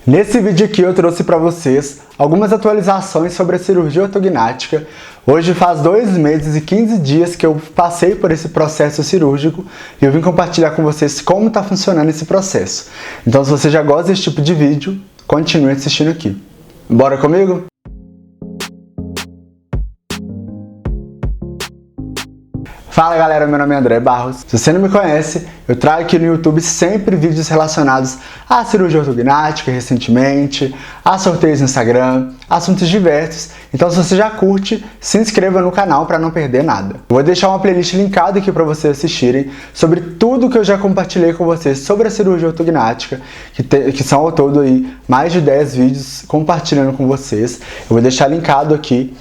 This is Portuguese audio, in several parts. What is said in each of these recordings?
Nesse vídeo aqui eu trouxe para vocês algumas atualizações sobre a cirurgia ortognática. Hoje faz 2 meses e 15 dias que eu passei por esse processo cirúrgico e eu vim compartilhar com vocês como está funcionando esse processo. Então, se você já gosta desse tipo de vídeo, continue assistindo aqui. Bora comigo? Fala galera, meu nome é André Barros. Se você não me conhece, eu trago aqui no YouTube sempre vídeos relacionados à cirurgia ortognática recentemente, a sorteios no Instagram, assuntos diversos. Então se você já curte, se inscreva no canal para não perder nada. Eu vou deixar uma playlist linkada aqui para vocês assistirem sobre tudo que eu já compartilhei com vocês sobre a cirurgia ortognática, que são ao todo aí mais de 10 vídeos compartilhando com vocês. Eu vou deixar linkado aqui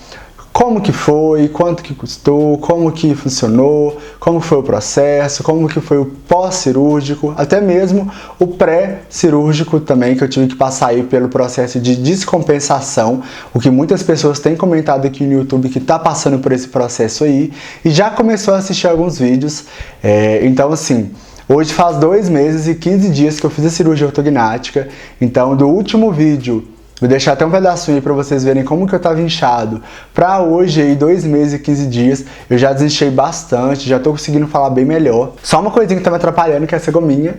como que foi, quanto que custou, como que funcionou, como foi o processo, como que foi o pós-cirúrgico, até mesmo o pré-cirúrgico também, que eu tive que passar aí pelo processo de descompensação, o que muitas pessoas têm comentado aqui no YouTube que tá passando por esse processo aí, e já começou a assistir alguns vídeos. Então assim, hoje faz 2 meses e 15 dias que eu fiz a cirurgia ortognática. Então do último vídeo, vou deixar até um pedacinho aí pra vocês verem como que eu tava inchado. Pra hoje aí, 2 meses e 15 dias, eu já desinchei bastante, já tô conseguindo falar bem melhor. Só uma coisinha que tá me atrapalhando, que é essa gominha.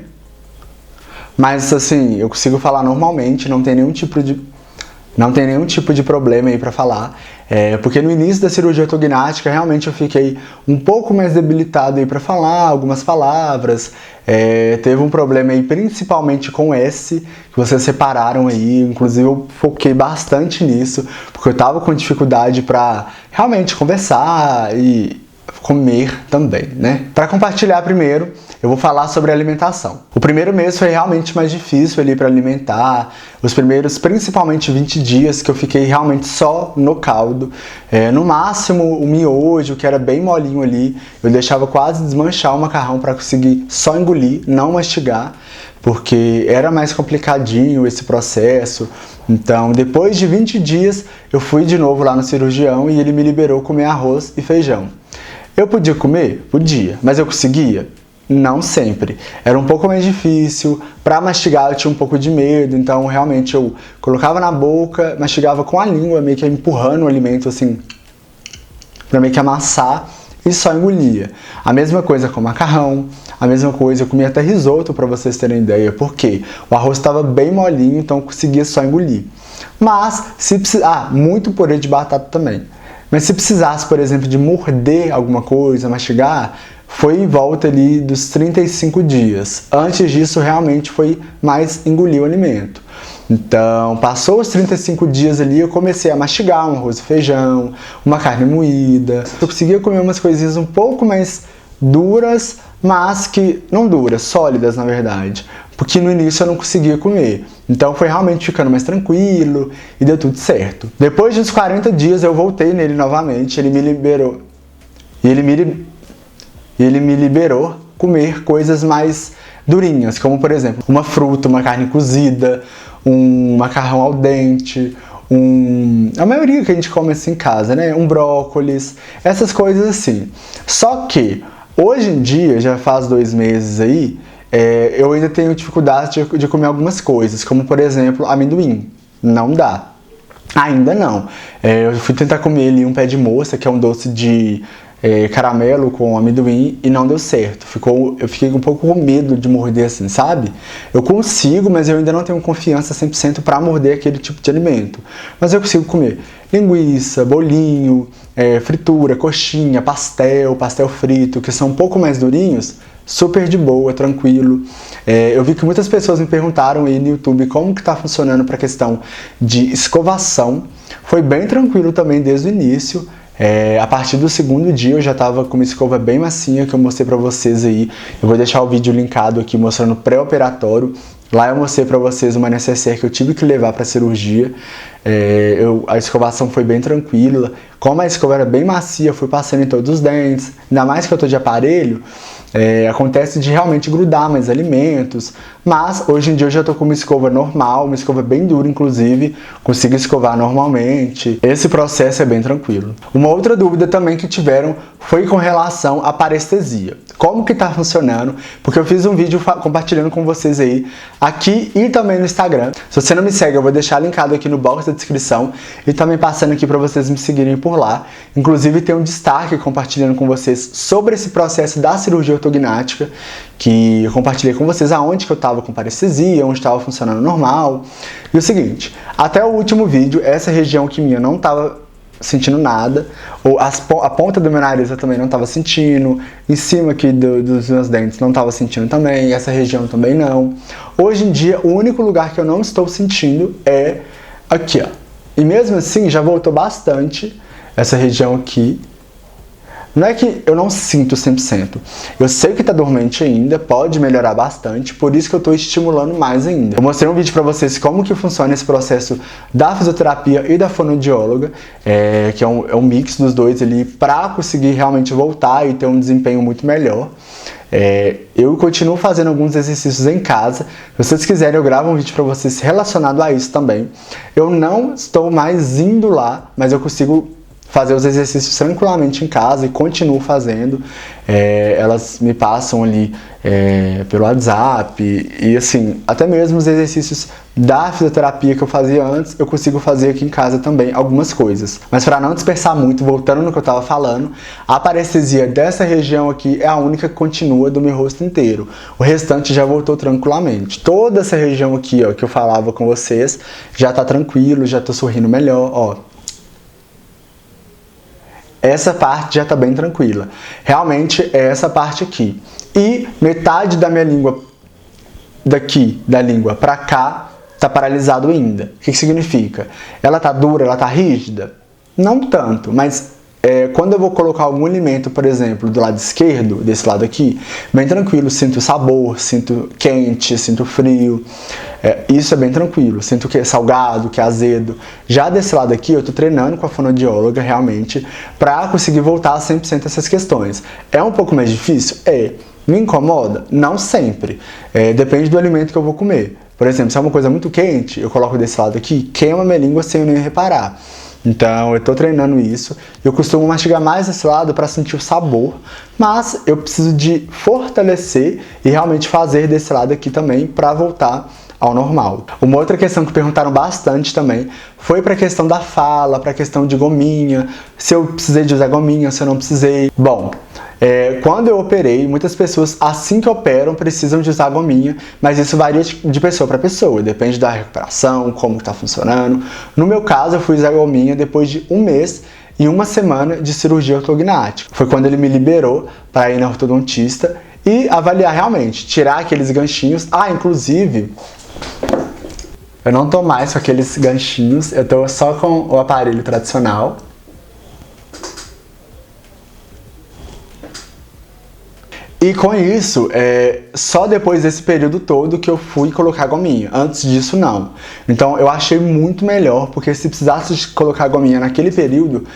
Mas assim, eu consigo falar normalmente, não tem nenhum tipo de problema aí pra falar. Porque no início da cirurgia ortognática, realmente eu fiquei um pouco mais debilitado aí pra falar algumas palavras. Teve um problema aí principalmente com S, que vocês separaram aí, inclusive eu foquei bastante nisso, porque eu tava com dificuldade pra realmente conversar e comer também, né? Para compartilhar primeiro, eu vou falar sobre alimentação. O primeiro mês foi realmente mais difícil ali para alimentar. Os primeiros, principalmente 20 dias, que eu fiquei realmente só no caldo. No máximo, o miojo, que era bem molinho ali, eu deixava quase desmanchar o macarrão para conseguir só engolir, não mastigar, porque era mais complicadinho esse processo. Então, depois de 20 dias, eu fui de novo lá no cirurgião e ele me liberou comer arroz e feijão. Eu podia comer? Podia. Mas eu conseguia? Não sempre. Era um pouco mais difícil. Para mastigar eu tinha um pouco de medo, então realmente eu colocava na boca, mastigava com a língua, meio que empurrando o alimento assim, para meio que amassar, e só engolia. A mesma coisa com macarrão, a mesma coisa, eu comia até risoto, para vocês terem ideia, porque o arroz estava bem molinho, então eu conseguia só engolir. Mas, se precisar... muito purê de batata também. Mas se precisasse, por exemplo, de morder alguma coisa, mastigar, foi em volta ali dos 35 dias. Antes disso, realmente foi mais engolir o alimento. Então, passou os 35 dias ali, eu comecei a mastigar um arroz e feijão, uma carne moída. Eu conseguia comer umas coisinhas um pouco mais duras, mas que... não duras, sólidas na verdade. Porque no início eu não conseguia comer. Então foi realmente ficando mais tranquilo e deu tudo certo. Depois dos 40 dias eu voltei nele novamente, ele me liberou. E ele me liberou comer coisas mais durinhas, como por exemplo, uma fruta, uma carne cozida, um macarrão al dente, a maioria que a gente come assim em casa, né? Um brócolis, essas coisas assim. Só que hoje em dia, já faz 2 meses aí, eu ainda tenho dificuldade de comer algumas coisas, como por exemplo, amendoim. Não dá. Ainda não. Eu fui tentar comer ali um pé de moça, que é um doce de caramelo com amendoim, e não deu certo. Eu fiquei um pouco com medo de morder assim, sabe? Eu consigo, mas eu ainda não tenho confiança 100% para morder aquele tipo de alimento. Mas eu consigo comer linguiça, bolinho, fritura, coxinha, pastel frito, que são um pouco mais durinhos, super de boa, tranquilo. Eu vi que muitas pessoas me perguntaram aí no YouTube como que tá funcionando para a questão de escovação. Foi bem tranquilo também desde o início. A partir do 2º dia eu já tava com uma escova bem macia, que eu mostrei pra vocês aí. Eu vou deixar o vídeo linkado aqui mostrando o pré-operatório. Lá eu mostrei pra vocês uma necessaire que eu tive que levar pra cirurgia. A escovação foi bem tranquila. Como a escova era bem macia, eu fui passando em todos os dentes. Ainda mais que eu tô de aparelho, acontece de realmente grudar mais alimentos. mas hoje em dia eu já tô com uma escova normal, uma escova bem dura inclusive, consigo escovar normalmente. Esse processo é bem tranquilo. Uma outra dúvida também que tiveram foi com relação à parestesia. Como que tá funcionando? Porque eu fiz um vídeo compartilhando com vocês aí, aqui e também no Instagram. Se você não me segue, eu vou deixar linkado aqui no box da descrição e também passando aqui para vocês me seguirem por lá. Inclusive tem um destaque compartilhando com vocês sobre esse processo da cirurgia ortognática, que eu compartilhei com vocês aonde que eu tava com parestesia, onde estava funcionando normal. E o seguinte, até o último vídeo, essa região aqui minha não tava sentindo nada, ou a ponta do meu nariz eu também não estava sentindo, em cima aqui dos meus dentes não estava sentindo também, essa região também não. Hoje em dia, o único lugar que eu não estou sentindo é aqui, ó. E mesmo assim, já voltou bastante essa região aqui. Não é que eu não sinto 100%. Eu sei que tá dormente ainda, pode melhorar bastante, por isso que eu tô estimulando mais ainda. Eu mostrei um vídeo pra vocês como que funciona esse processo da fisioterapia e da fonoaudióloga, que é um mix dos dois ali, pra conseguir realmente voltar e ter um desempenho muito melhor. Eu continuo fazendo alguns exercícios em casa. Se vocês quiserem, eu gravo um vídeo pra vocês relacionado a isso também. Eu não estou mais indo lá, mas eu consigo fazer os exercícios tranquilamente em casa e continuo fazendo. Elas me passam ali pelo WhatsApp e assim, até mesmo os exercícios da fisioterapia que eu fazia antes, eu consigo fazer aqui em casa também algumas coisas. Mas para não dispersar muito, voltando no que eu estava falando, a parestesia dessa região aqui é a única que continua do meu rosto inteiro. O restante já voltou tranquilamente. Toda essa região aqui, ó, que eu falava com vocês, já tá tranquilo, já tô sorrindo melhor, ó. Essa parte já tá bem tranquila. Realmente é essa parte aqui. E metade da minha língua, daqui, da língua pra cá, tá paralisado ainda. O que significa? Ela tá dura, ela tá rígida? Não tanto, mas quando eu vou colocar algum alimento, por exemplo, do lado esquerdo, desse lado aqui, bem tranquilo, sinto sabor, sinto quente, sinto frio, isso é bem tranquilo, sinto que é salgado, que é azedo. Já desse lado aqui, eu tô treinando com a fonoaudióloga realmente pra conseguir voltar a 100% essas questões. É um pouco mais difícil? Me incomoda? Não sempre. Depende do alimento que eu vou comer. Por exemplo, se é uma coisa muito quente, eu coloco desse lado aqui, queima minha língua sem eu nem reparar. Então, eu tô treinando isso. Eu costumo mastigar mais esse lado para sentir o sabor, mas eu preciso de fortalecer e realmente fazer desse lado aqui também para voltar ao normal. Uma outra questão que perguntaram bastante também foi para a questão da fala, para a questão de gominha, se eu precisei de usar gominha, se eu não precisei. Bom, quando eu operei, muitas pessoas assim que operam precisam de usar gominha, mas isso varia de pessoa para pessoa, depende da recuperação, como está funcionando. No meu caso, eu fui usar gominha depois de 1 mês e 1 semana de cirurgia ortognática. Foi quando ele me liberou para ir na ortodontista e avaliar realmente, tirar aqueles ganchinhos. Inclusive, eu não tô mais com aqueles ganchinhos, eu tô só com o aparelho tradicional. E com isso, só depois desse período todo que eu fui colocar gominha. Antes disso, não. Então, eu achei muito melhor, porque se precisasse colocar gominha naquele período,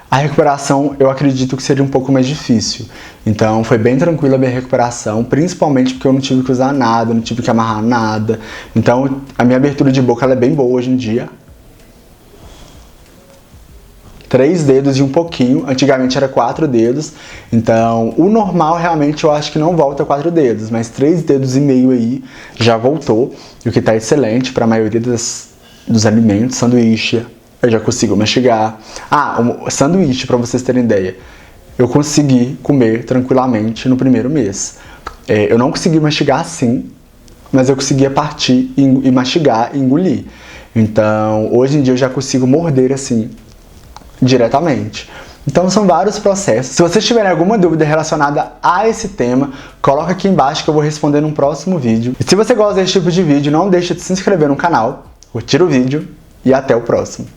a recuperação eu acredito que seria um pouco mais difícil. Então, foi bem tranquila a minha recuperação, principalmente porque eu não tive que usar nada, não tive que amarrar nada. Então, a minha abertura de boca ela é bem boa hoje em dia. 3 dedos e um pouquinho, antigamente era 4 dedos, então o normal realmente eu acho que não volta a 4 dedos, mas 3 dedos e meio aí já voltou, o que tá excelente para a maioria dos alimentos. Sanduíche, eu já consigo mastigar. Sanduíche, para vocês terem ideia, eu consegui comer tranquilamente no primeiro mês. Eu não consegui mastigar assim, mas eu conseguia partir e mastigar e engolir. Então, hoje em dia eu já consigo morder assim, diretamente. Então são vários processos. Se vocês tiverem alguma dúvida relacionada a esse tema, coloca aqui embaixo que eu vou responder num próximo vídeo. E se você gosta desse tipo de vídeo, não deixe de se inscrever no canal, curtir o vídeo e até o próximo.